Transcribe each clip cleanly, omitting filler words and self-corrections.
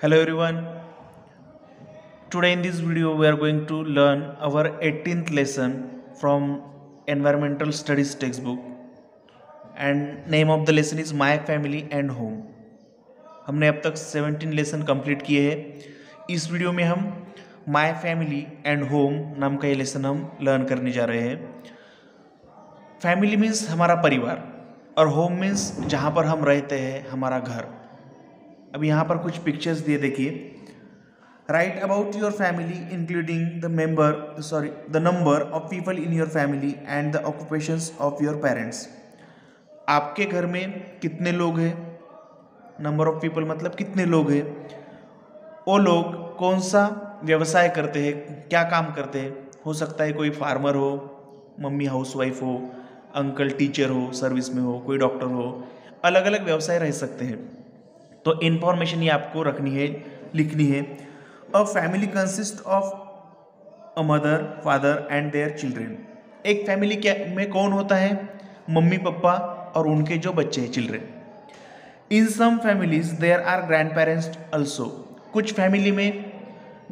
Hello everyone. Today in this video we are going to learn our 18th lesson from Environmental Studies textbook and name of the lesson is My Family and Home. हमने अब तक 17 lesson complete किए हैं। इस video में हम my family and home नाम का ये लेसन हम लर्न करने जा रहे हैं। फैमिली मीन्स हमारा परिवार और होम मीन्स जहाँ पर हम रहते हैं, हमारा घर। अब यहाँ पर कुछ पिक्चर्स दिए, देखिए। Write about your family including the number of people in your family and the occupations of your parents. आपके घर में कितने लोग हैं? नंबर ऑफ पीपल मतलब कितने लोग हैं। वो लोग कौन सा व्यवसाय करते हैं, क्या काम करते हैं। हो सकता है कोई फार्मर हो, मम्मी हाउसवाइफ हो, अंकल टीचर हो, सर्विस में हो, कोई डॉक्टर हो, अलग अलग व्यवसाय रह सकते हैं। तो इन्फॉर्मेशन ये आपको रखनी है, लिखनी है। A family consist of a mother, father and their children. एक फैमिली क्या में कौन होता है? मम्मी पापा और उनके जो बच्चे हैं, children. In some families there are grandparents also. कुछ फैमिली में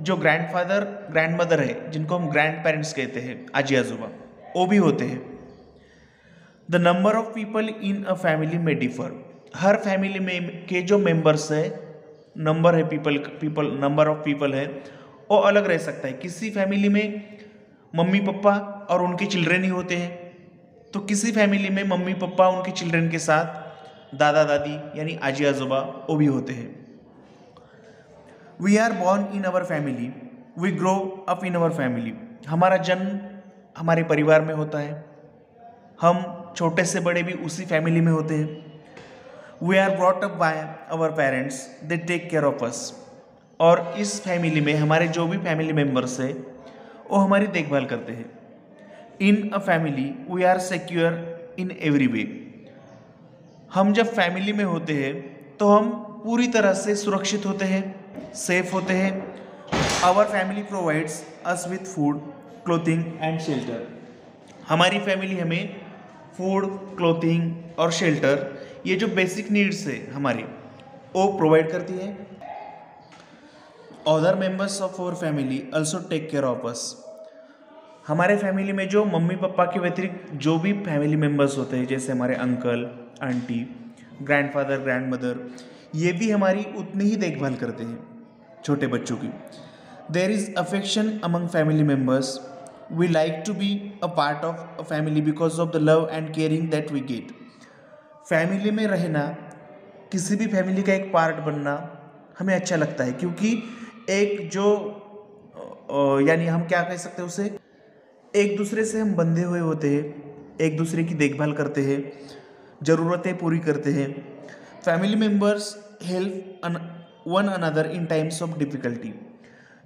जो ग्रैंडफादर ग्रैंड मदर है, जिनको हम ग्रैंड पेरेंट्स कहते हैं, आजी आजोबा, वो भी होते हैं। The number of people in a family में डिफर। हर फैमिली में के जो मेंबर्स है, नंबर है, पीपल नंबर ऑफ पीपल है, वो अलग रह सकता है। किसी फैमिली में मम्मी पापा और उनके चिल्ड्रन ही होते हैं, तो किसी फैमिली में मम्मी पापा उनके चिल्ड्रन के साथ दादा दादी यानी आजी आजोबा वो भी होते हैं। We are born in our family, we grow up in our family. हमारा जन्म हमारे परिवार में होता है, हम छोटे से बड़े भी उसी फैमिली में होते हैं। We are brought up by our parents, they take care of us. और इस फैमिली में हमारे जो भी फैमिली मेम्बर्स है वो हमारी देखभाल करते हैं। In a family we are secure in every way. हम जब फैमिली में होते हैं तो हम पूरी तरह से सुरक्षित होते हैं, सेफ होते हैं। Our family provides us with food, clothing and shelter. हमारी फैमिली हमें फूड, क्लोथिंग और शेल्टर, ये जो बेसिक नीड्स है हमारी, वो प्रोवाइड करती है। Other members of our family also take care of us. हमारे फैमिली में जो मम्मी पापा के व्यतिरिक्त जो भी फैमिली मेंबर्स होते हैं, जैसे हमारे uncle aunty, grandfather grand mother, ये भी हमारी उतनी ही देखभाल करते हैं छोटे बच्चों की। There is affection among family members, we like to be a part of a family because of the love and caring that we get. Family में रहना, किसी भी फैमिली का एक पार्ट बनना हमें अच्छा लगता है, क्योंकि एक जो यानी हम क्या कह सकते हैं उसे, एक दूसरे से हम बंधे हुए होते हैं, एक दूसरे की देखभाल करते हैं, ज़रूरतें पूरी करते हैं। Family members help one another in times of difficulty.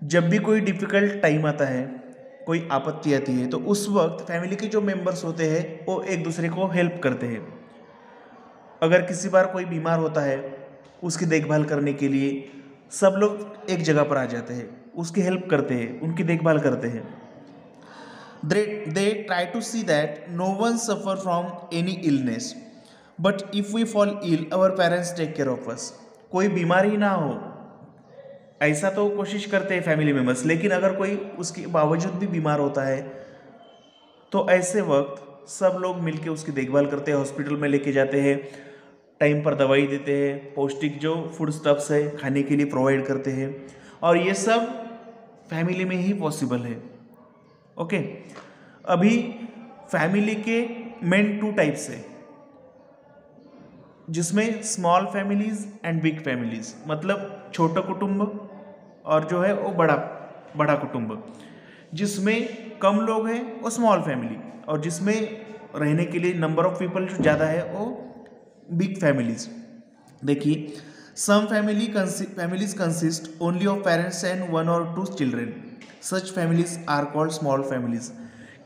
जब भी कोई डिफ़िकल्ट टाइम आता है, कोई आपत्ति आती है, तो उस वक्त फैमिली के जो मेंबर्स होते हैं वो एक दूसरे को हेल्प करते हैं। अगर किसी बार कोई बीमार होता है, उसकी देखभाल करने के लिए सब लोग एक जगह पर आ जाते हैं, उसकी हेल्प करते हैं, उनकी देखभाल करते हैं। They try to see that no one suffer from any illness, but if we fall ill our parents take care of us. कोई बीमारी ना हो, ऐसा तो कोशिश करते हैं फैमिली मेम्बर्स, लेकिन अगर कोई उसके बावजूद भी बीमार होता है तो ऐसे वक्त सब लोग मिलके उसकी देखभाल करते हैं, हॉस्पिटल में लेके जाते हैं, टाइम पर दवाई देते हैं, पौष्टिक जो फूड स्टफ्स है खाने के लिए प्रोवाइड करते हैं, और ये सब फैमिली में ही पॉसिबल है। ओके, अभी फैमिली के मेन 2 टाइप्स है, जिसमें small families and big families, मतलब छोटा कुटुंब और जो है वो बड़ा कुटुंब। जिसमें कम लोग हैं वो स्मॉल फैमिली, और जिसमें रहने के लिए नंबर ऑफ पीपल जो ज़्यादा है वो बिग फैमिलीज। देखिए, some families consist only of parents and 1 or 2 children, such families are called small families.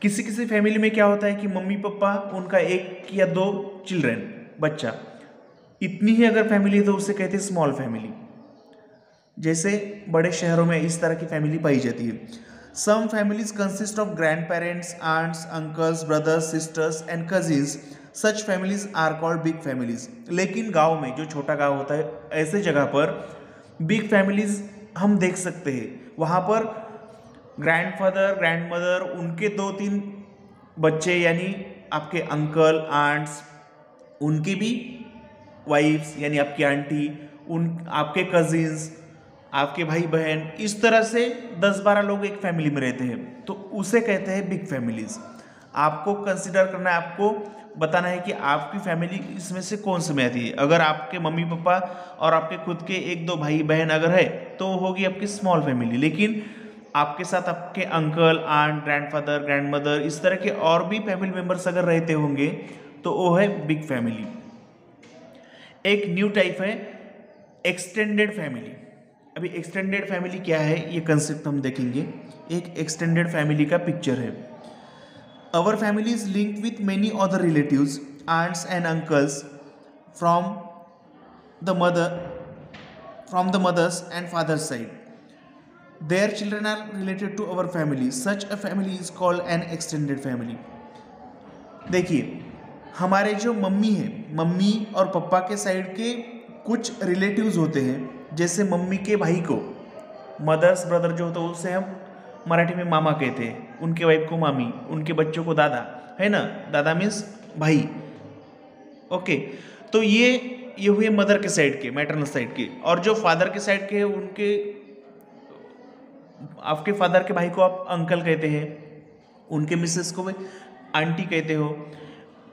किसी किसी फैमिली में क्या होता है कि मम्मी पापा, उनका 1 या 2 चिल्ड्रेन, बच्चा, इतनी ही अगर फैमिली है तो उसे कहते हैं स्मॉल फैमिली। जैसे बड़े शहरों में इस तरह की फैमिली पाई जाती है। Some families consist of grandparents, aunts, uncles, brothers, sisters and cousins, such families are called big families. लेकिन गांव में, जो छोटा गांव होता है, ऐसे जगह पर बिग फैमिलीज हम देख सकते हैं वहाँ पर ग्रैंडफादर ग्रैंडमदर उनके 2-3 बच्चे यानी आपके अंकल आंट्स उनकी भी वाइफ्स यानी आपकी आंटी उन आपके कजिन्स आपके भाई बहन इस तरह से 10-12 लोग एक फैमिली में रहते हैं तो उसे कहते हैं बिग फैमिलीज। आपको कंसिडर करना है, आपको बताना है कि आपकी फैमिली इसमें से कौन सी में आती है। अगर आपके मम्मी पापा और आपके खुद के 1-2 भाई बहन अगर है तो होगी आपकी स्मॉल फैमिली, लेकिन आपके साथ आपके अंकल आंट ग्रैंडफादर ग्रैंडमदर इस तरह के और भी फैमिली मेंबर्स अगर रहते होंगे तो वो है बिग फैमिली। एक न्यू टाइप है एक्सटेंडेड फैमिली। अभी एक्सटेंडेड फैमिली क्या है ये कंसेप्ट हम देखेंगे। एक एक्सटेंडेड फैमिली का पिक्चर है। Our family is linked with many other relatives, aunts and uncles from the mother's and father's side. Their children are related to our family. Such a family is called an extended family. देखिए हमारे जो mummy है, mummy और पापा के side के कुछ relatives होते हैं, जैसे मम्मी के भाई को मदर्स ब्रदर जो होता है उसे हम मराठी में मामा कहते हैं, उनके वाइफ को मामी, उनके बच्चों को दादा, है ना, दादा मीन्स भाई। ओके, तो ये हुए मदर के साइड के, मैटरनल साइड के। और जो फादर के साइड के उनके आपके फादर के भाई को आप अंकल कहते हैं, उनके मिसेस को भी आंटी कहते हो।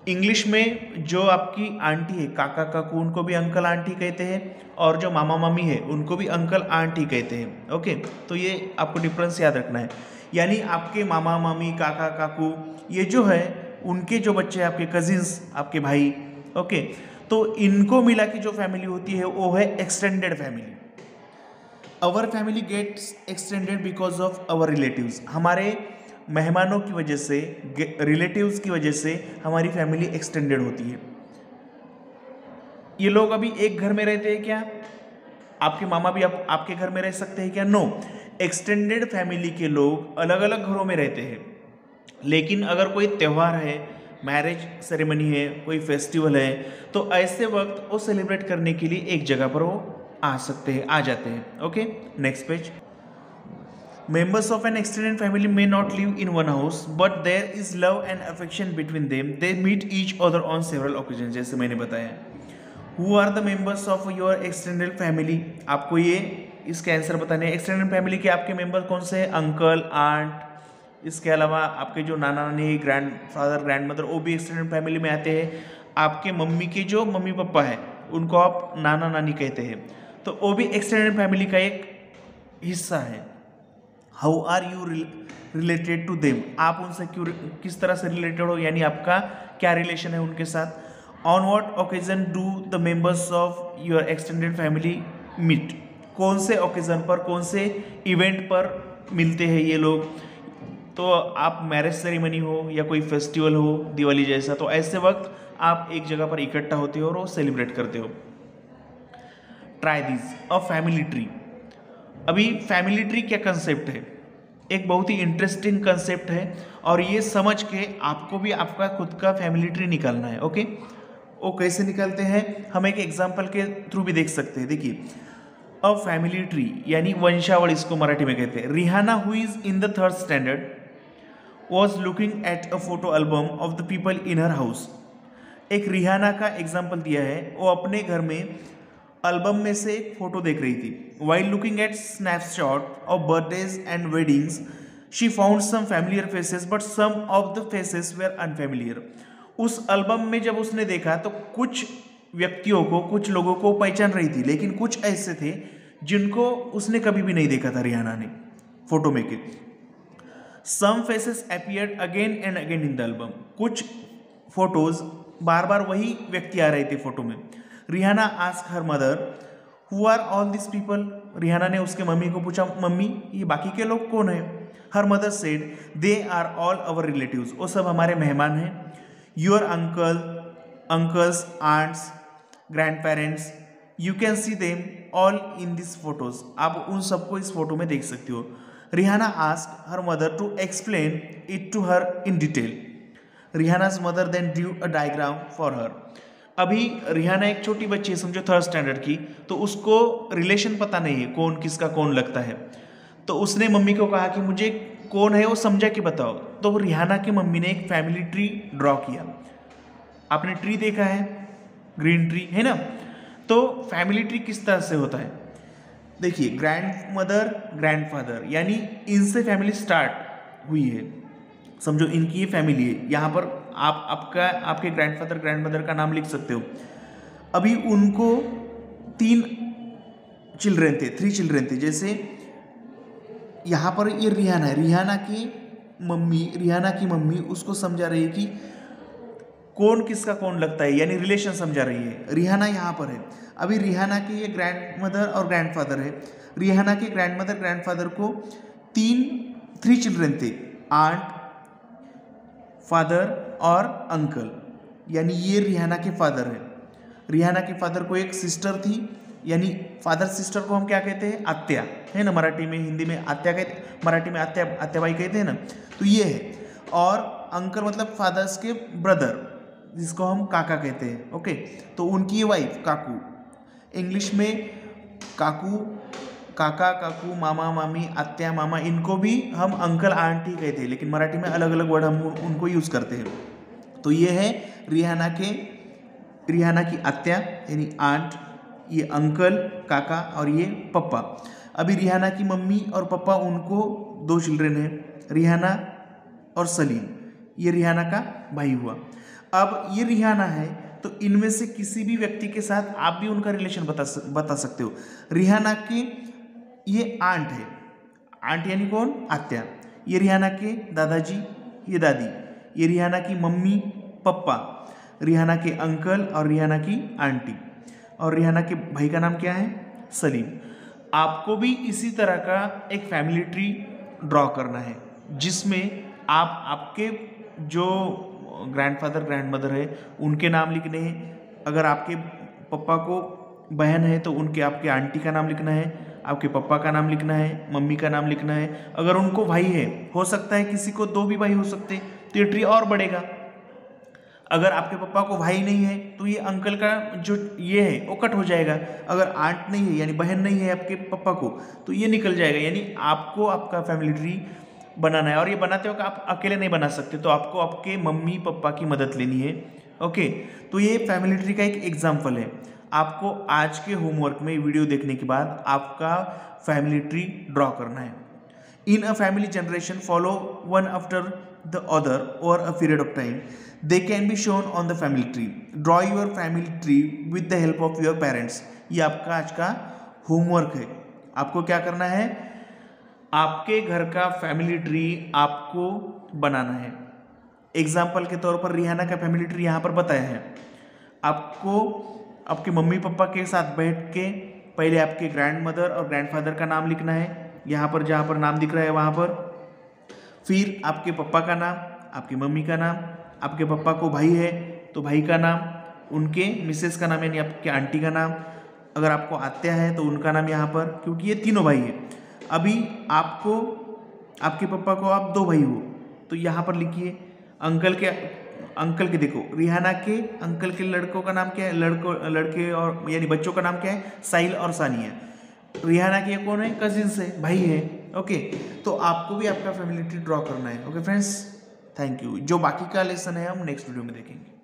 इंग्लिश में जो आपकी आंटी है काका काकू उनको भी अंकल आंटी कहते हैं, और जो मामा मामी है उनको भी अंकल आंटी कहते हैं। ओके, तो ये आपको डिफरेंस याद रखना है। यानी आपके मामा मामी काका काकू ये जो है उनके जो बच्चे आपके कजिन्स आपके भाई, ओके, तो इनको मिला की जो फैमिली होती है वो है extended family. Our family gets extended because of our relatives. हमारे मेहमानों की वजह से, रिलेटिव्स की वजह से हमारी फैमिली एक्सटेंडेड होती है। ये लोग अभी एक घर में रहते हैं क्या? आपके मामा भी आपके घर में रह सकते हैं क्या? नो, एक्सटेंडेड फैमिली के लोग अलग अलग घरों में रहते हैं। लेकिन अगर कोई त्यौहार है, मैरिज सेरेमनी है, कोई फेस्टिवल है, तो ऐसे वक्त वो सेलिब्रेट करने के लिए एक जगह पर वो आ सकते हैं, आ जाते हैं। Okay, next page. Members of an extended family may not live in one house, but there is love and affection between them. They meet each other on several occasions. जैसे मैंने बताया। Who are the members of your extended family? आपको ये इसके answer बताने हैं। Extended family के आपके मेंबर कौन से हैं? अंकल, आंट, इसके अलावा आपके जो नाना नानी, ग्रैंड फादर, ग्रैंड मदर, वो भी एक्सटेंडेड फैमिली में आते हैं। आपके मम्मी के जो मम्मी पापा हैं उनको आप नाना नानी कहते हैं, तो वो भी एक्सटेंडेड फैमिली का एक हिस्सा है। How are you related to them? आप उनसे क्यों, किस तरह से रिलेटेड हो, यानी आपका क्या रिलेशन है उनके साथ। On what occasion do the members of your extended family meet? कौन से ओकेजन पर, कौन से इवेंट पर मिलते हैं ये लोग? तो आप मैरिज सेरेमनी हो या कोई फेस्टिवल हो दिवाली जैसा, तो ऐसे वक्त आप एक जगह पर इकट्ठा होते हो और वो सेलिब्रेट करते हो। Try this a family tree. अभी फैमिली ट्री क्या कंसेप्ट है? एक बहुत ही इंटरेस्टिंग कंसेप्ट है, और ये समझ के आपको भी आपका खुद का फैमिली ट्री निकालना है। ओके, वो कैसे निकालते हैं हम एक एग्जांपल के थ्रू भी देख सकते हैं। देखिए, अ फैमिली ट्री यानी वंशावली इसको मराठी में कहते हैं। Rihana who is in the 3rd standard was looking at a photo album of the people in her house. एक रिहाना का एग्जाम्पल दिया है, वो अपने घर में एल्बम में से एक फोटो देख रही थी। While looking at snapshot of birthdays and weddings, she found some familiar faces, but some of the faces were unfamiliar. उस एल्बम में जब उसने देखा तो कुछ व्यक्तियों को, कुछ लोगों को पहचान रही थी, लेकिन कुछ ऐसे थे जिनको उसने कभी भी नहीं देखा था रिहाना ने फोटो में के। Some faces appeared again and again in the album. कुछ फोटोज बार बार वही व्यक्ति आ रहे थे फोटो में। Rihana asked her mother, who are all this people? Rihana ने उसके मम्मी को पूछा, मम्मी ये बाकी के लोग कौन है? Her mother said, they are all our relatives. वो सब हमारे मेहमान हैं। Your uncles, aunts, grandparents, you can see them all in this photos. आप उन सबको इस फोटो में देख सकते हो। Rihana asked her mother to explain it to her in detail. रिहाना's mother then drew a diagram for her. अभी रिहाना एक छोटी बच्ची है, समझो 3rd स्टैंडर्ड की, तो उसको रिलेशन पता नहीं है कौन किसका कौन लगता है। तो उसने मम्मी को कहा कि मुझे कौन है वो समझा के बताओ। तो रिहाना की मम्मी ने एक फैमिली ट्री ड्रॉ किया। आपने ट्री देखा है, ग्रीन ट्री है ना। तो फैमिली ट्री किस तरह से होता है, देखिए ग्रैंड मदर ग्रैंड फादर, यानी इनसे फैमिली स्टार्ट हुई है, समझो इनकी ये फैमिली है। यहाँ पर आप आपके ग्रैंडफादर ग्रैंड मदर का नाम लिख सकते हो। अभी उनको 3 चिल्ड्रेन थे, 3 चिल्ड्रेन थे। जैसे यहाँ पर ये रिहाना है, रिहाना की मम्मी उसको समझा रही है कि कौन किसका कौन लगता है, यानी रिलेशन समझा रही है। रिहाना यहाँ पर है। अभी रिहाना के ये ग्रैंड मदर और ग्रैंडफादर है। रिहाना के ग्रैंड मदर ग्रैंडफादर को 3 चिल्ड्रन थे, आंट, फादर और अंकल, यानी ये रिहाना के फादर है। रिहाना के फादर को एक सिस्टर थी, यानी फादर सिस्टर को हम क्या कहते हैं, आत्या, है ना। मराठी में, हिंदी में आत्या कहते, मराठी में आत्याबाई कहते हैं ना। तो ये है। और अंकल मतलब फादर्स के ब्रदर, जिसको हम काका कहते हैं। ओके, तो उनकी वाइफ काकू, इंग्लिश में काकू, काका, काकू, मामा, मामी, आत्या, मामा, इनको भी हम अंकल आंटी कहते हैं, लेकिन मराठी में अलग अलग वर्ड हम उनको यूज़ करते हैं। तो ये है रिहाना की आत्या यानी आंट, ये अंकल काका और ये पप्पा। अभी रिहाना की मम्मी और पापा, उनको 2 चिल्ड्रन हैं, रिहाना और सलीम। ये रिहाना का भाई हुआ। अब ये रिहाना है, तो इनमें से किसी भी व्यक्ति के साथ आप भी उनका रिलेशन बता सकते हो। रिहाना के ये आंट है, आंट यानी कौन, आत्या। ये रिहाना के दादाजी, ये दादी। ये रिहाना की मम्मी पप्पा, रिहाना के अंकल और रिहाना की आंटी। और रिहाना के भाई का नाम क्या है, सलीम। आपको भी इसी तरह का एक फैमिली ट्री ड्रॉ करना है, जिसमें आप आपके जो ग्रैंडफादर ग्रैंड मदर है उनके नाम लिखने हैं। अगर आपके पापा को बहन है तो उनके आपके आंटी का नाम लिखना है, आपके पापा का नाम लिखना है, मम्मी का नाम लिखना है। अगर उनको भाई है, हो सकता है किसी को 2 भी भाई हो सकते हैं, तो ये ट्री और बढ़ेगा। अगर आपके पापा को भाई नहीं है तो ये अंकल का जो ये है वो कट हो जाएगा। अगर आंट नहीं है यानी बहन नहीं है आपके पापा को, तो ये निकल जाएगा। यानी आपको आपका फैमिली ट्री बनाना है, और ये बनाते वक्त आप अकेले नहीं बना सकते, तो आपको आपके मम्मी पापा की मदद लेनी है। ओके, तो ये फैमिली ट्री का एक एग्जाम्पल है। आपको आज के होमवर्क में वीडियो देखने के बाद आपका फैमिली ट्री ड्रॉ करना है। In a family generation follow one after the other over a period of time, they can be shown on the family tree. Draw your family tree with the help of your parents. ये आपका आज का homework है। आपको क्या करना है, आपके घर का फैमिली ट्री आपको बनाना है। एग्जाम्पल के तौर पर रिहाना का फैमिली ट्री यहाँ पर बताया है। आपको आपके मम्मी पापा के साथ बैठ के पहले आपके ग्रैंड मदर और ग्रैंडफादर का नाम लिखना है, यहाँ पर जहाँ पर नाम दिख रहा है वहाँ पर। फिर आपके पापा का नाम, आपकी मम्मी का नाम, आपके पापा को भाई है तो भाई का नाम, उनके मिसेस का नाम यानी आपके आंटी का नाम, अगर आपको आत्या है तो उनका नाम यहाँ पर, क्योंकि ये तीनों भाई है। अभी आपको आपके पापा को आप 2 भाई हो तो यहाँ पर लिखिए। अंकल के देखो, रिहाना के अंकल के लड़कों का नाम क्या है, लड़के और यानी बच्चों का नाम क्या है, साहिल और सानिया। रिहाना के कौन है, कजिन्स है, भाई है। ओके, तो आपको भी आपका फैमिली ट्री ड्रॉ करना है। Okay friends, thank you. जो बाकी का लेसन है हम नेक्स्ट वीडियो में देखेंगे।